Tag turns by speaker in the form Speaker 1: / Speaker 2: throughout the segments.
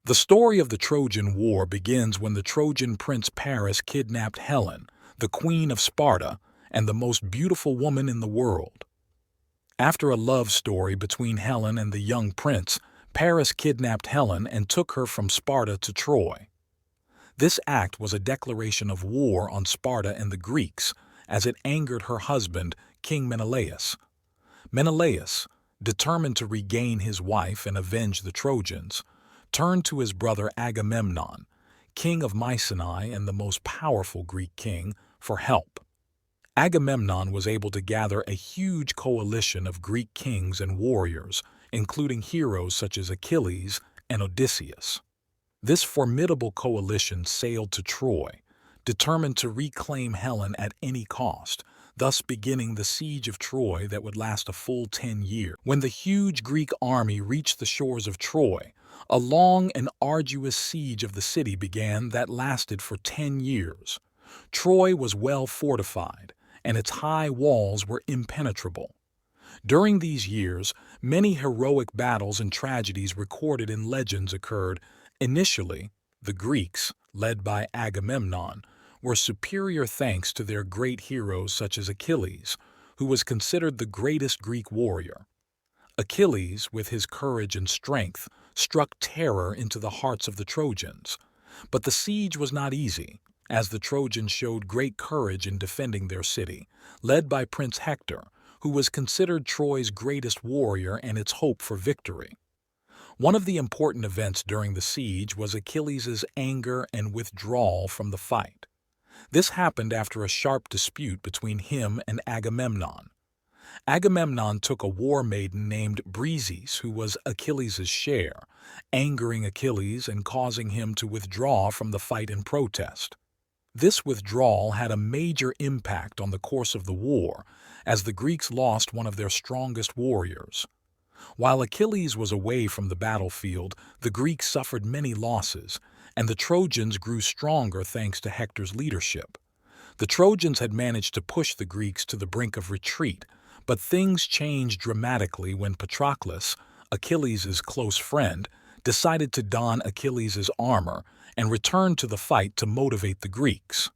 Speaker 1: The story of the Trojan War begins when the Trojan prince Paris kidnapped Helen, the queen of Sparta and the most beautiful woman in the world. After a love story between Helen and the young prince, Paris kidnapped Helen and took her from Sparta to Troy. This act was a declaration of war on Sparta and the Greeks, as it angered her husband, King Menelaus. Menelaus, determined to regain his wife and avenge the Trojans, turned to his brother Agamemnon, king of Mycenae and the most powerful Greek king, for help. Agamemnon was able to gather a huge coalition of Greek kings and warriors, including heroes such as Achilles and Odysseus. This formidable coalition sailed to Troy, determined to reclaim Helen at any cost, thus beginning the siege of Troy that would last a full 10 years. When the huge Greek army reached the shores of Troy, a long and arduous siege of the city began that lasted for 10 years. Troy was well fortified, and its high walls were impenetrable. During these years, many heroic battles and tragedies recorded in legends occurred. Initially, the Greeks, led by Agamemnon, were superior thanks to their great heroes such as Achilles, who was considered the greatest Greek warrior. Achilles, with his courage and strength, struck terror into the hearts of the Trojans. But the siege was not easy, as the Trojans showed great courage in defending their city, led by Prince Hector, who was considered Troy's greatest warrior and its hope for victory. One of the important events during the siege was Achilles' anger and withdrawal from the fight. This happened after a sharp dispute between him and Agamemnon. Agamemnon took a war maiden named Briseis, who was Achilles' share, angering Achilles and causing him to withdraw from the fight in protest. This withdrawal had a major impact on the course of the war, as the Greeks lost one of their strongest warriors. While Achilles was away from the battlefield, the Greeks suffered many losses, and the Trojans grew stronger thanks to Hector's leadership. The Trojans had managed to push the Greeks to the brink of retreat, but things changed dramatically when Patroclus, Achilles' close friend, decided to don Achilles' armor and return to the fight to motivate the Greeks.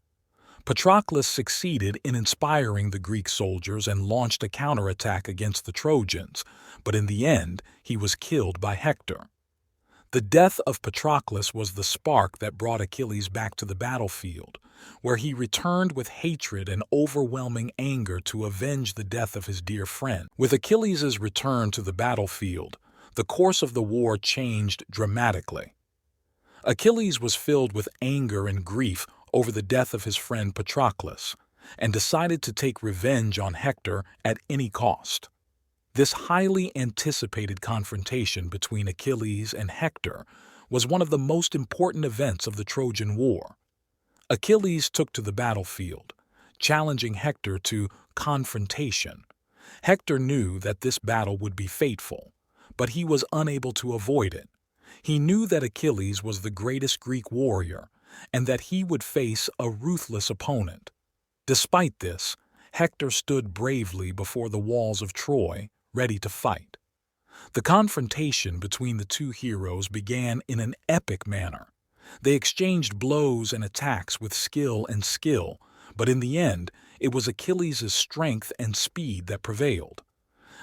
Speaker 1: Patroclus succeeded in inspiring the Greek soldiers and launched a counterattack against the Trojans, but in the end he was killed by Hector. The death of Patroclus was the spark that brought Achilles back to the battlefield, where he returned with hatred and overwhelming anger to avenge the death of his dear friend. With Achilles' return to the battlefield, the course of the war changed dramatically. Achilles was filled with anger and grief over the death of his friend Patroclus, and decided to take revenge on Hector at any cost. This highly anticipated confrontation between Achilles and Hector was one of the most important events of the Trojan War. Achilles took to the battlefield, challenging Hector to confrontation. Hector knew that this battle would be fateful, but he was unable to avoid it. He knew that Achilles was the greatest Greek warrior, and that he would face a ruthless opponent. Despite this, Hector stood bravely before the walls of Troy, ready to fight. The confrontation between the two heroes began in an epic manner. They exchanged blows and attacks with skill, but in the end, it was Achilles' strength and speed that prevailed.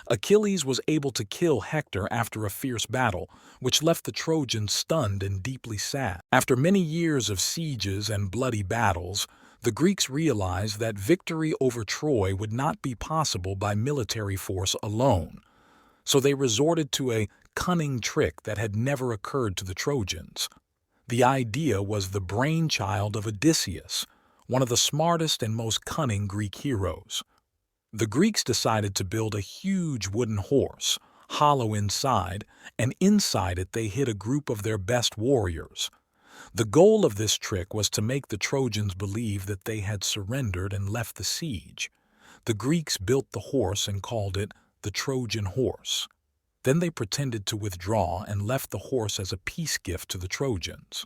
Speaker 1: Achilles was able to kill Hector after a fierce battle, which left the Trojans stunned and deeply sad. After many years of sieges and bloody battles, the Greeks realized that victory over Troy would not be possible by military force alone, so they resorted to a cunning trick that had never occurred to the Trojans. The idea was the brainchild of Odysseus, one of the smartest and most cunning Greek heroes. The Greeks decided to build a huge wooden horse, hollow inside, and inside it they hid a group of their best warriors. The goal of this trick was to make the Trojans believe that they had surrendered and left the siege. The Greeks built the horse and called it the Trojan horse. Then they pretended to withdraw and left the horse as a peace gift to the Trojans.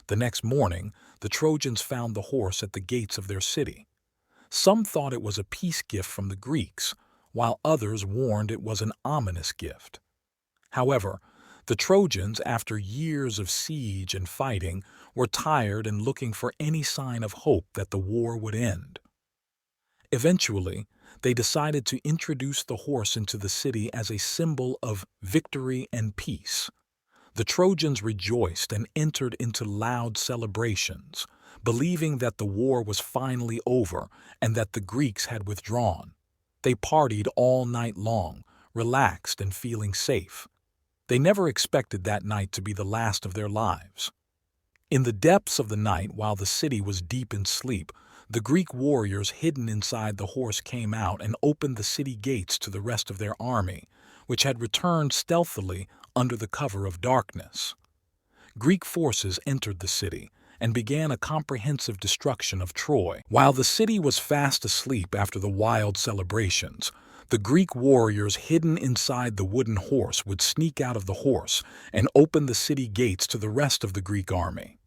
Speaker 1: The next morning, the Trojans found the horse at the gates of their city. Some thought it was a peace gift from the Greeks, while others warned it was an ominous gift. However, The Trojans, after years of siege and fighting, were tired and looking for any sign of hope that the war would end. Eventually, they decided to introduce the horse into the city as a symbol of victory and peace. The Trojans rejoiced and entered into loud celebrations, believing that the war was finally over and that the Greeks had withdrawn. They partied all night long, relaxed and feeling safe. They never expected that night to be the last of their lives. In the depths of the night, while the city was deep in sleep, the Greek warriors hidden inside the horse came out and opened the city gates to the rest of their army, which had returned stealthily under the cover of darkness. Greek forces entered the city and began a comprehensive destruction of Troy. While the city was fast asleep after the wild celebrations, the Greek warriors hidden inside the wooden horse would sneak out of the horse and open the city gates to the rest of the Greek army.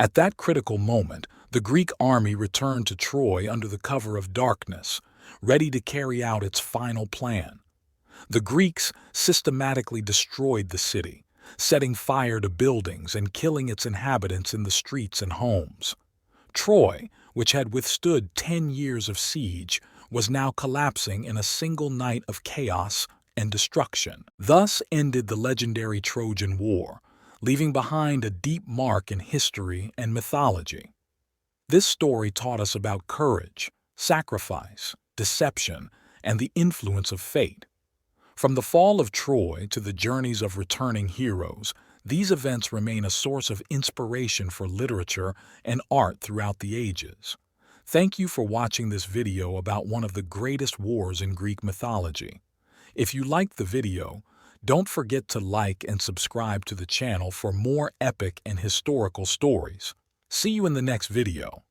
Speaker 1: At that critical moment, the Greek army returned to Troy under the cover of darkness, ready to carry out its final plan. The Greeks systematically destroyed the city, setting fire to buildings and killing its inhabitants in the streets and homes. Troy, which had withstood 10 years of siege, was now collapsing in a single night of chaos and destruction. Thus ended the legendary Trojan War, leaving behind a deep mark in history and mythology. This story taught us about courage, sacrifice, deception, and the influence of fate. From the fall of Troy to the journeys of returning heroes, these events remain a source of inspiration for literature and art throughout the ages. Thank you for watching this video about one of the greatest wars in Greek mythology. If you liked the video, don't forget to like and subscribe to the channel for more epic and historical stories. See you in the next video.